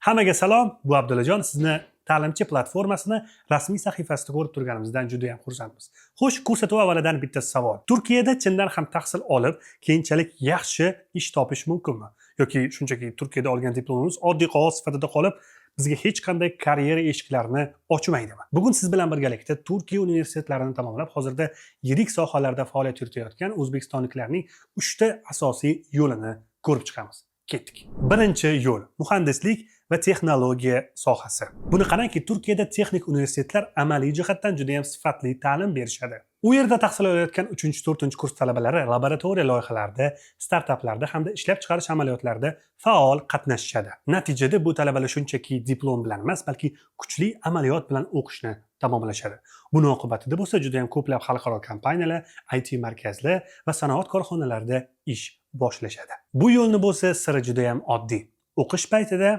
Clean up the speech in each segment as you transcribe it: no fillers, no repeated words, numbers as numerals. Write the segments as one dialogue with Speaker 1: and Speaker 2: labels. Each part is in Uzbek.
Speaker 1: Hammaga salom, bu Abdullajon. Sizni ta'limchi platformasini rasmiy sahifasida ko'rib turganimizdan juda ham xursandmiz. Xo'sh, ko'rsatuv avvalidan bitta savol. Turkiyada chindan ham tahsil olib, keyinchalik yaxshi ish topish mumkinmi? Yoki shunchaki Turkiyada olgan diplomimiz oddiy qog'oz sifatida qolib, bizga hech qanday karyera eshiklarini ochmaydimi? Bugun siz bilan birgalikda Turkiya universitetlarini tamomlab, hozirda yirik sohalarda faoliyat yuritayotgan o'zbekistonliklarning 3 ta asosiy yo'lini ko'rib chiqamiz. Ketdik. Birinchi yo'l muhandislik va texnologiya sohasi. Buni qarangki, Turkiyada texnik universitetlar amaliy jihatdan juda ham sifatli ta'lim berishadi. U yerda tahsil olayotgan 3-4 kurs talabalari laboratoriya loyihalarida, startaplarda hamda ishlab chiqarish amaliyotlarida faol qatnashishadi. Natijada bu talabalar shunchaki diplom bilan emas, balki kuchli amaliyot bilan o'qishni tamomlashadi. Buning oqibatida bo'lsa juda ham ko'plab xalqaro kompaniyalar, IT markazlar va sanoat korxonalarida ish boshlashadi. Bu yo'lni bo'lsa siri juda ham oddiy. O'qish paytida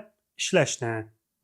Speaker 1: ishlashni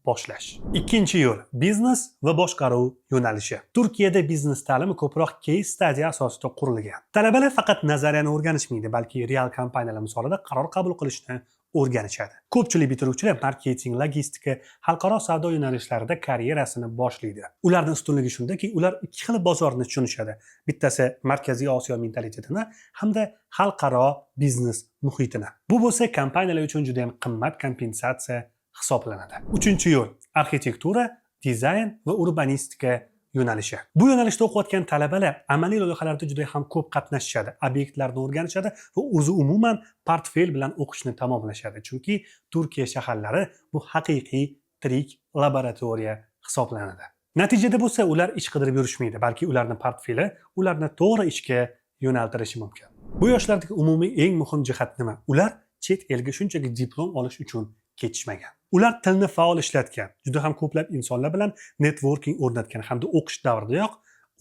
Speaker 1: boshlash. Ikkinchi yo'l biznes va boshqaruv yo'nalishi. Turkiyada biznes ta'limi ko'proq case study asosida qurilgan. Talabalar faqat nazariyani o'rganishmaydi, balki real kompaniyalar misolida qaror qabul qilishni o'rganishadi. Ko'pchilik bitiruvchilar marketing, logistika, xalqaro savdo yo'nalishlarida karyerasini boshlaydi. Ularning ustunligi shundaki, ular ikki xil bozorni tushunishadi. Bittasi Markaziy Osiyo mentalitetini hamda xalqaro biznes muhitini. Bu bo'lsa kompaniyalar uchun juda ham qimmat kompensatsiya hisoblanadi. Uchinchi yo'l arxitektura, dizayn va urbanistika yo'nalishi. Bu yo'nalishda o'qiyotgan talabalar amaliy loyihalarda juda ham ko'p qatnashishadi, obyektlarni o'rganishadi va o'zi umuman portfel bilan o'qishni tamomlashadi. Chunki Turkiya shaharlari bu haqiqiy tirik laboratoriya hisoblanadi. Natijada bo'lsa ular ish qidirib yurishmaydi, balki ularning portfeli ularni to'g'ri ishga yo'naltirishi mumkin. Bu yoshlardagi umumiy eng muhim jihat nima? Ular chet elga shunchaki diplom olish uchun ketishmagan. Ular tilni faol ishlatgan, juda ham ko'plab insonlar bilan networking o'rnatgan hamda o'qish davridayoq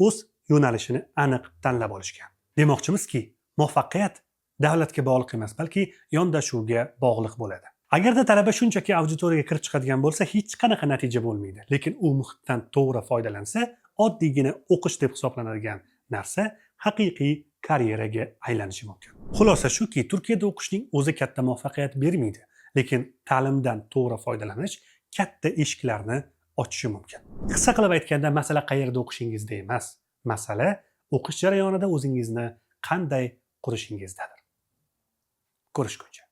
Speaker 1: o'z yo'nalishini aniq tanlab olishgan. Demoqchimizki, muvaffaqiyat davlatga bog'liq emas, balki yondashuvga bog'liq bo'ladi. Agarda talaba shunchaki auditoriyaga kirib chiqadigan bo'lsa, hech qanaqa natija bo'lmaydi. Lekin u muhitdan to'g'ri foydalansa, oddiygina o'qish deb hisoblanadigan narsa haqiqiy karyeraga aylanishi mumkin. Xulosa shuki, Turkiyada o'qishning o'zi katta muvaffaqiyat bermaydi. Lekin ta'limdan to'g'ri foydalanish katta eshiklarni ochishi mumkin. Qisqa qilib aytganda, masala qayerda o'qishingizda emas, masala o'qish jarayonida o'zingizni qanday qurishingizdadir. Ko'rishguncha.